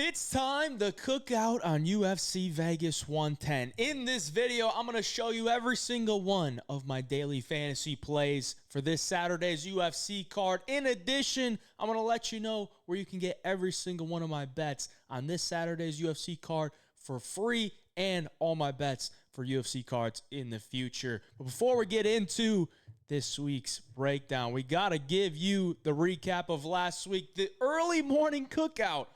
It's time to cook out on UFC Vegas 110. In this video, I'm going to show you every single one of my daily fantasy plays for this Saturday's UFC card. In addition, I'm going to let you know where you can get every single one of my bets on this Saturday's UFC card for free and all my bets for UFC cards in the future. But before we get into this week's breakdown, we got to give you the recap of last week. The early morning cookout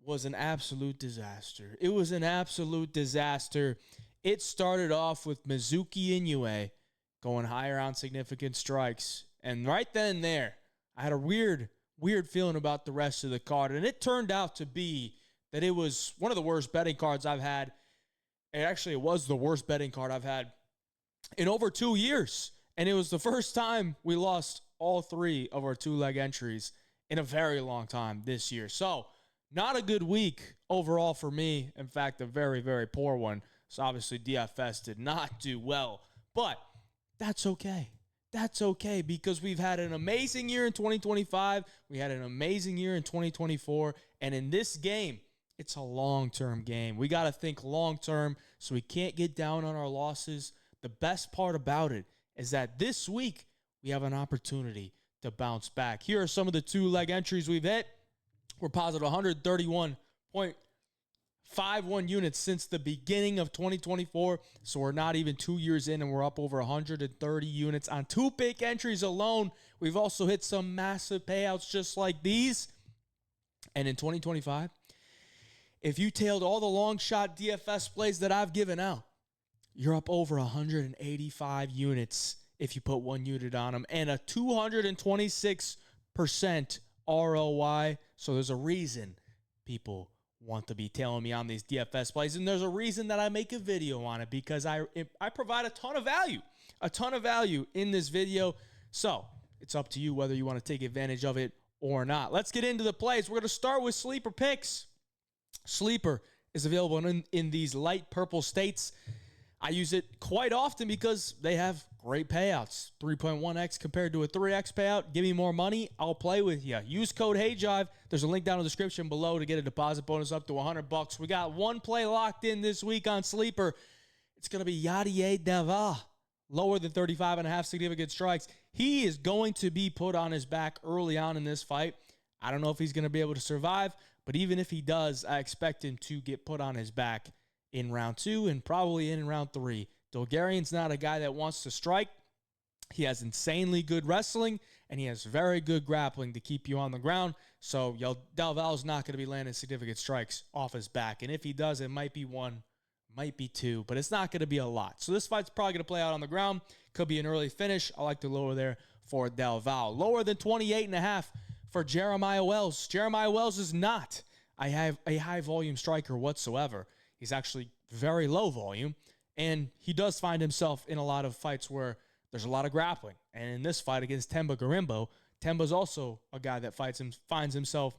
was an absolute disaster. It was an absolute disaster. It started off with Mizuki Inoue going higher on significant strikes. And right then and there, I had a weird feeling about the rest of the card. And it turned out to be that it was one of the worst betting cards I've had. It was the worst betting card I've had in over 2 years. And it was the first time we lost all three of our two-leg entries in a very long time this year. So, not a good week overall for me. In fact, a very, very poor one. So obviously DFS did not do well. But that's okay. That's okay because we've had an amazing year in 2025. We had an amazing year in 2024. And in this game, it's a long-term game. We got to think long-term, so we can't get down on our losses. The best part about it is that this week we have an opportunity to bounce back. Here are some of the two-leg entries we've hit. We're positive 131.51 units since the beginning of 2024. So we're not even 2 years in, and we're up over 130 units on two big entries alone. We've also hit some massive payouts just like these. And in 2025, if you tailed all the long shot DFS plays that I've given out, you're up over 185 units if you put 1 unit on them, and a 226% ROI. So there's a reason people want to be tailing me on these DFS plays, and there's a reason that I make a video on it, because I provide a ton of value in this video. So it's up to you whether you want to take advantage of it or not. Let's get into the plays. We're going to start with sleeper picks. Sleeper is available in these light purple states. I use it quite often because they have great payouts. 3.1x compared to a 3x payout. Give me more money, I'll play with you. Use code HeyJive. There's a link down in the description below to get a deposit bonus up to $100. We got one play locked in this week on Sleeper. It's going to be Yadier Dava, lower than 35.5 significant strikes. He is going to be put on his back early on in this fight. I don't know if he's going to be able to survive, but even if he does, I expect him to get put on his back in round 2 and probably in round 3. Dolgarian's not a guy that wants to strike. He has insanely good wrestling, and he has very good grappling to keep you on the ground. So Delval's not going to be landing significant strikes off his back. And if he does, it might be 1, might be 2, but it's not going to be a lot. So this fight's probably going to play out on the ground. Could be an early finish. I like to lower there for Delval. Lower than 28.5 for Jeremiah Wells. Jeremiah Wells is not a high volume striker whatsoever. He's actually very low volume, and he does find himself in a lot of fights where there's a lot of grappling. And in this fight against Themba Gorimbo, Themba's also a guy that finds himself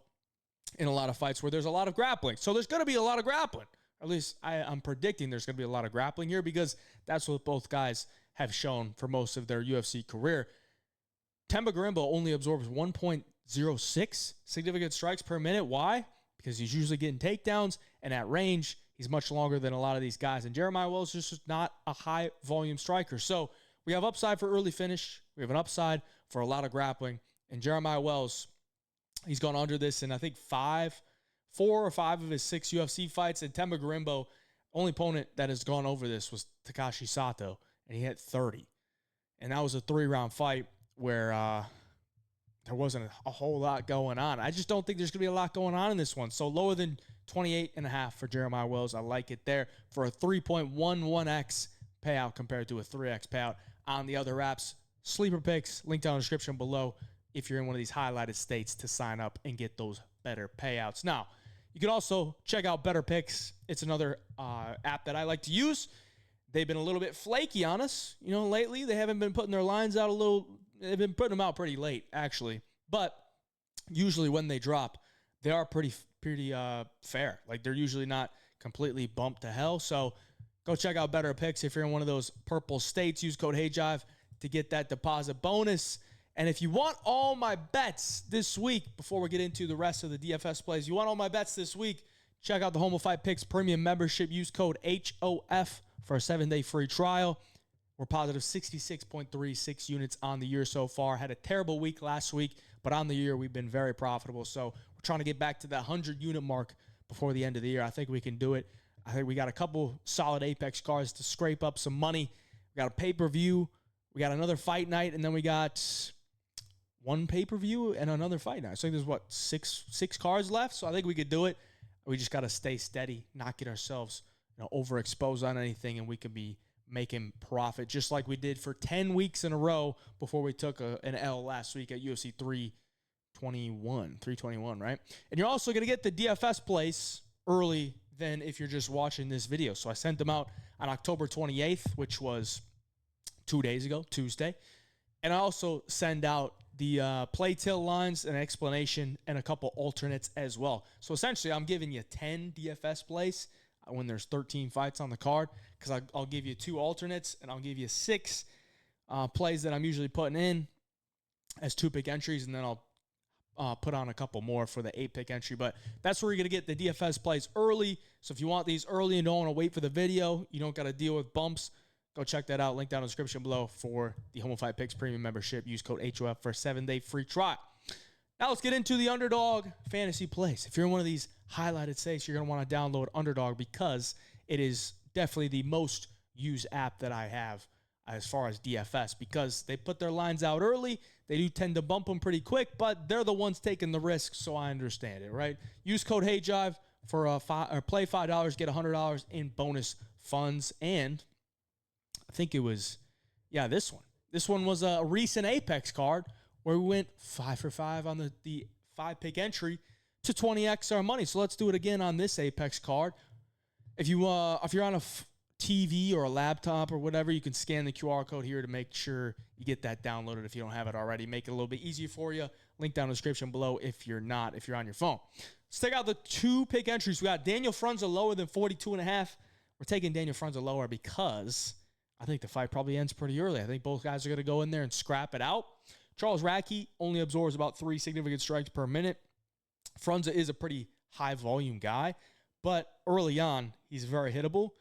in a lot of fights where there's a lot of grappling. So there's going to be a lot of grappling. At least I'm predicting there's going to be a lot of grappling here, because that's what both guys have shown for most of their UFC career. Themba Gorimbo only absorbs 1.06 significant strikes per minute. Why? Because he's usually getting takedowns, and at range, he's much longer than a lot of these guys. And Jeremiah Wells is just not a high-volume striker. So we have upside for early finish. We have an upside for a lot of grappling. And Jeremiah Wells, he's gone under this in, I think, 4 or 5 of his 6 UFC fights. And Themba Gorimbo, only opponent that has gone over this was Takashi Sato, and he hit 30. And that was a 3-round fight where there wasn't a whole lot going on. I just don't think there's going to be a lot going on in this one. So lower than 28.5 for Jeremiah Wells. I like it there for a 3.11x payout compared to a 3x payout on the other apps. Sleeper picks, link down in the description below if you're in one of these highlighted states to sign up and get those better payouts. Now, you can also check out Better Picks. It's another app that I like to use. They've been a little bit flaky on us, lately. They haven't been putting their lines out they've been putting them out pretty late, actually. But usually when they drop, they are pretty fair. Like, they're usually not completely bumped to hell. So go check out Better Picks if you're in one of those purple states. Use code HeyJive to get that deposit bonus. And if you want all my bets this week, before we get into the rest of the DFS plays, you want all my bets this week, check out the Home of Fight Picks Premium Membership. Use code HOF for a 7-day free trial. We're positive 66.36 units on the year so far. Had a terrible week last week, but on the year, we've been very profitable. So we're trying to get back to that 100-unit mark before the end of the year. I think we can do it. I think we got a couple solid Apex cards to scrape up some money. We got a pay-per-view. We got another fight night, and then we got one pay-per-view and another fight night. So I think there's, six cards left? So I think we could do it. We just got to stay steady, not get ourselves overexposed on anything, and we could be making profit just like we did for 10 weeks in a row before we took an L last week at UFC 321, right? And you're also going to get the DFS plays early than if you're just watching this video. So I sent them out on October 28th, which was 2 days ago, Tuesday. And I also send out the play till lines, an explanation, and a couple alternates as well. So essentially, I'm giving you 10 DFS plays when there's 13 fights on the card, because I'll give you 2 alternates, and I'll give you 6 plays that I'm usually putting in as 2-pick entries, and then I'll put on a couple more for the 8-pick entry. But that's where you're going to get the DFS plays early. So if you want these early and don't want to wait for the video, you don't got to deal with bumps, go check that out. Link down in the description below for the Home of Fight Picks Premium Membership. Use code HOF for a 7-day free trial. Now let's get into the Underdog fantasy plays. If you're in one of these highlighted states, you're going to want to download Underdog because it is definitely the most used app that I have as far as DFS, because they put their lines out early. They do tend to bump them pretty quick, but they're the ones taking the risk, so I understand it, right? Use code HeyJive for play $5, get $100 in bonus funds. And I think it was, this one. This one was a recent Apex card where we went 5 for 5 on the 5-pick entry to 20x our money. So let's do it again on this Apex card. If you're on a TV or a laptop or whatever, you can scan the QR code here to make sure you get that downloaded if you don't have it already. Make it a little bit easier for you. Link down in the description below if you're on your phone. Let's take out the 2-pick entries. We got Daniel Frunza lower than 42.5. We're taking Daniel Frunza lower because I think the fight probably ends pretty early. I think both guys are going to go in there and scrap it out. Charles Radtke only absorbs about 3 significant strikes per minute. Frunza is a pretty high-volume guy, but early on, he's very hittable.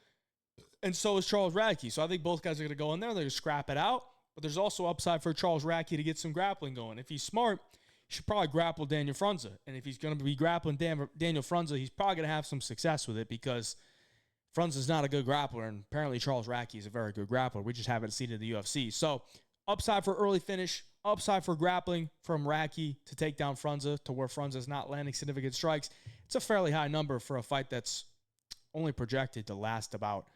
And so is Charles Radtke. So I think both guys are going to go in there. They're going to scrap it out. But there's also upside for Charles Radtke to get some grappling going. If he's smart, he should probably grapple Daniel Frunza. And if he's going to be grappling Daniel Frunza, he's probably going to have some success with it because Frunza's not a good grappler. And apparently Charles Radtke is a very good grappler. We just haven't seen it in the UFC. So upside for early finish, upside for grappling from Radtke to take down Frunza to where Frunza's not landing significant strikes. It's a fairly high number for a fight that's only projected to last about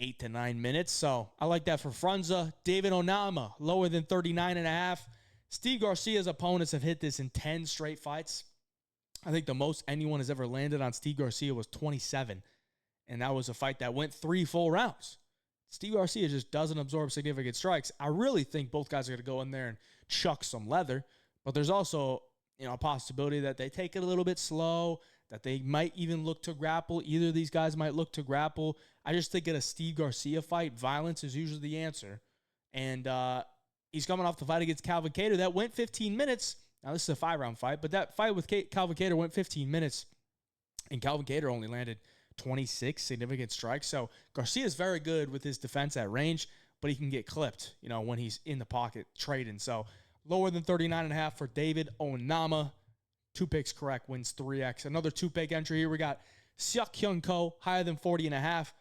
8 to 9 minutes. So I like that for Frunza. David Onama, lower than 39.5. Steve Garcia's opponents have hit this in 10 straight fights. I think the most anyone has ever landed on Steve Garcia was 27. And that was a fight that went 3 full rounds. Steve Garcia just doesn't absorb significant strikes. I really think both guys are going to go in there and chuck some leather. But there's also, a possibility that they take it a little bit slow, that they might even look to grapple. Either of these guys might look to grapple. I just think in a Steve Garcia fight, violence is usually the answer. And he's coming off the fight against Calvin Kattar. That went 15 minutes. Now, this is a 5-round fight, but that fight with Calvin Kattar went 15 minutes, and Calvin Kattar only landed 26 significant strikes. So Garcia is very good with his defense at range, but he can get clipped, when he's in the pocket trading. So lower than 39.5 for David Onama. 2 picks correct, wins 3x. Another 2-pick entry here. We got Seok Hyun Ko, higher than 40.5.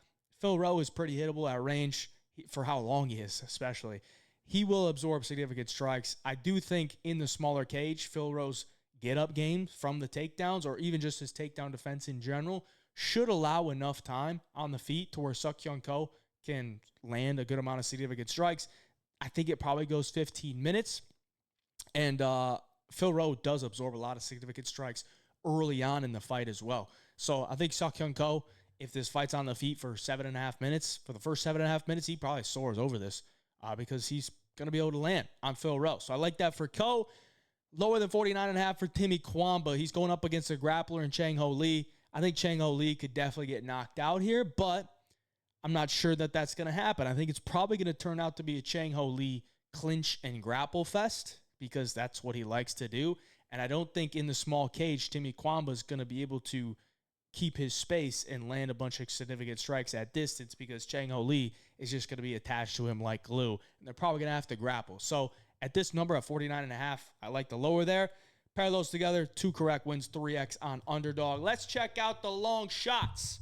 Phil Rowe is pretty hittable at range for how long he is, especially. He will absorb significant strikes. I do think in the smaller cage, Phil Rowe's get-up game from the takedowns, or even just his takedown defense in general, should allow enough time on the feet to where Seok Hyun Ko can land a good amount of significant strikes. I think it probably goes 15 minutes. And Phil Rowe does absorb a lot of significant strikes early on in the fight as well. So I think Seok Hyun Ko, if this fight's on the feet for 7.5 minutes, for the first 7.5 minutes, he probably soars over this because he's going to be able to land on Phil Rowe. So I like that for Ko. Lower than 49.5 for Timmy Kwamba. He's going up against a grappler in Chang Ho Lee. I think Chang Ho Lee could definitely get knocked out here, but I'm not sure that that's going to happen. I think it's probably going to turn out to be a Chang Ho Lee clinch and grapple fest. because that's what he likes to do. And I don't think in the small cage, Timmy Kwamba is going to be able to keep his space and land a bunch of significant strikes at distance because Chang Ho Lee is just going to be attached to him like glue. And they're probably going to have to grapple. So at this number at 49.5, I like the lower there. Pair those together, 2 correct wins, 3x on Underdog. Let's check out the long shots.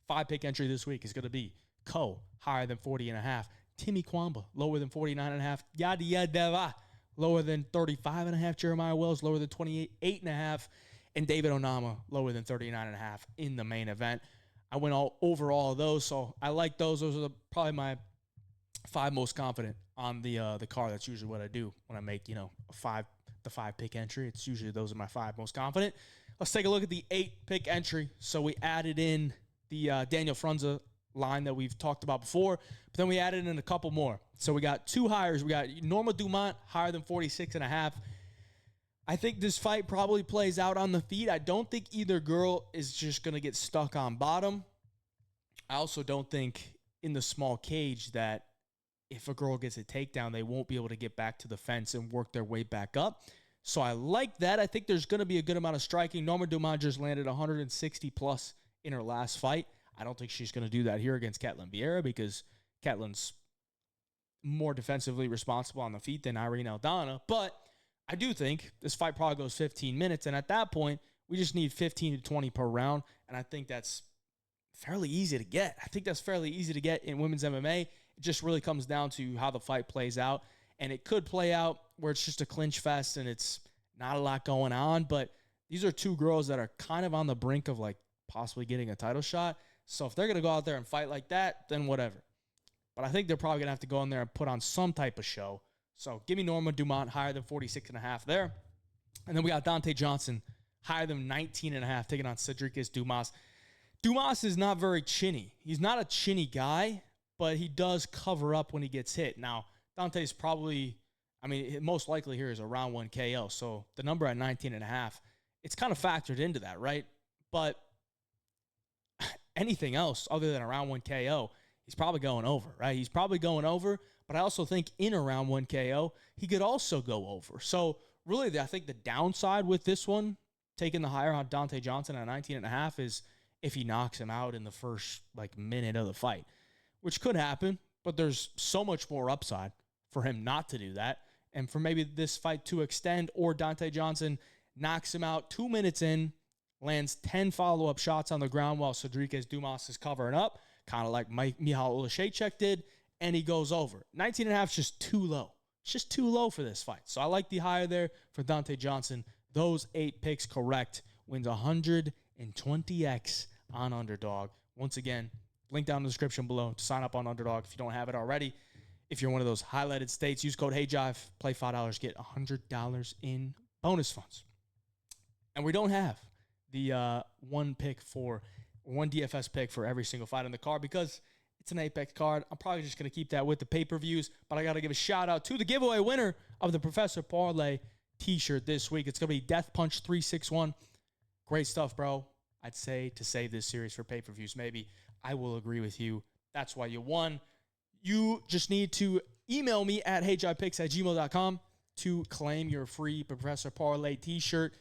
5-pick entry this week is going to be Ko, higher than 40.5. Timmy Kwamba, lower than 49.5. Yada Yada, lower than 35.5. Jeremiah Wells, lower than 28.5. And David Onama, lower than 39.5 in the main event. I went over all of those, so I like those. Those are probably my 5 most confident on the card. That's usually what I do when I make, the 5-pick entry. It's usually those are my 5 most confident. Let's take a look at the 8-pick entry. So we added in the Daniel Frunza line that we've talked about before, but then we added in a couple more. So we got 2 hires. We got Norma Dumont, higher than 46.5. I think this fight probably plays out on the feet. I don't think either girl is just going to get stuck on bottom. I also don't think in the small cage that if a girl gets a takedown, they won't be able to get back to the fence and work their way back up. So I like that. I think there's going to be a good amount of striking. Norma Dumont just landed 160+ in her last fight. I don't think she's going to do that here against Ketlin Vieira because Ketlin's more defensively responsible on the feet than Irene Aldana. But I do think this fight probably goes 15 minutes, and at that point, we just need 15 to 20 per round, and I think that's fairly easy to get. I think that's fairly easy to get in women's MMA. It just really comes down to how the fight plays out, and it could play out where it's just a clinch fest and it's not a lot going on, but these are 2 girls that are kind of on the brink of possibly getting a title shot, so if they're going to go out there and fight like that, then whatever. But I think they're probably going to have to go in there and put on some type of show. So give me Norma Dumont higher than 46.5 there. And then we got Dante Johnson higher than 19.5 taking on Cedric Dumas. Dumas is not very chinny. He's not a chinny guy, but he does cover up when he gets hit. Now, Dante's probably, most likely here is a round 1 KO. So the number at 19.5, it's kind of factored into that, right? But anything else other than a round 1 KO, he's probably going over, right? He's probably going over. But I also think in a round 1 KO, he could also go over. So really, I think the downside with this one, taking the higher on Dante Johnson at 19.5, is if he knocks him out in the first minute of the fight, which could happen. But there's so much more upside for him not to do that, and for maybe this fight to extend, or Dante Johnson knocks him out 2 minutes in, lands 10 follow-up shots on the ground while Cedric Dumas is covering up, kind of like Michal Oleksiejczuk did. And he goes over. 19.5 is just too low. It's just too low for this fight. So I like the higher there for Dante Johnson. Those 8 picks correct. Wins 120x on Underdog. Once again, link down in the description below to sign up on Underdog if you don't have it already. If you're one of those highlighted states, use code HeyJive. Play $5, get $100 in bonus funds. And we don't have the one DFS pick for every single fight on the card because it's an Apex card. I'm probably just going to keep that with the pay-per-views, but I got to give a shout-out to the giveaway winner of the Professor Parlay t-shirt this week. It's going to be Death Punch 361. Great stuff, bro. I'd say to save this series for pay-per-views, maybe. I will agree with you. That's why you won. You just need to email me at heyjivepicks@gmail.com to claim your free Professor Parlay t-shirt.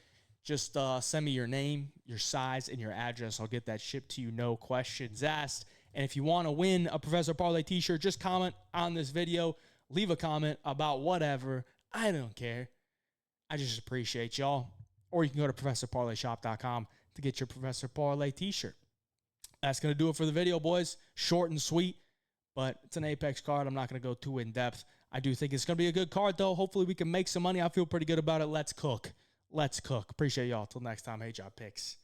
Just send me your name, your size, and your address. I'll get that shipped to you, no questions asked. And if you want to win a Professor Parlay t-shirt, just comment on this video. Leave a comment about whatever. I don't care. I just appreciate y'all. Or you can go to ProfessorParlayShop.com to get your Professor Parlay t-shirt. That's going to do it for the video, boys. Short and sweet, but it's an Apex card. I'm not going to go too in-depth. I do think it's going to be a good card, though. Hopefully we can make some money. I feel pretty good about it. Let's cook. Let's cook. Appreciate y'all. Till next time, HeyJive Picks.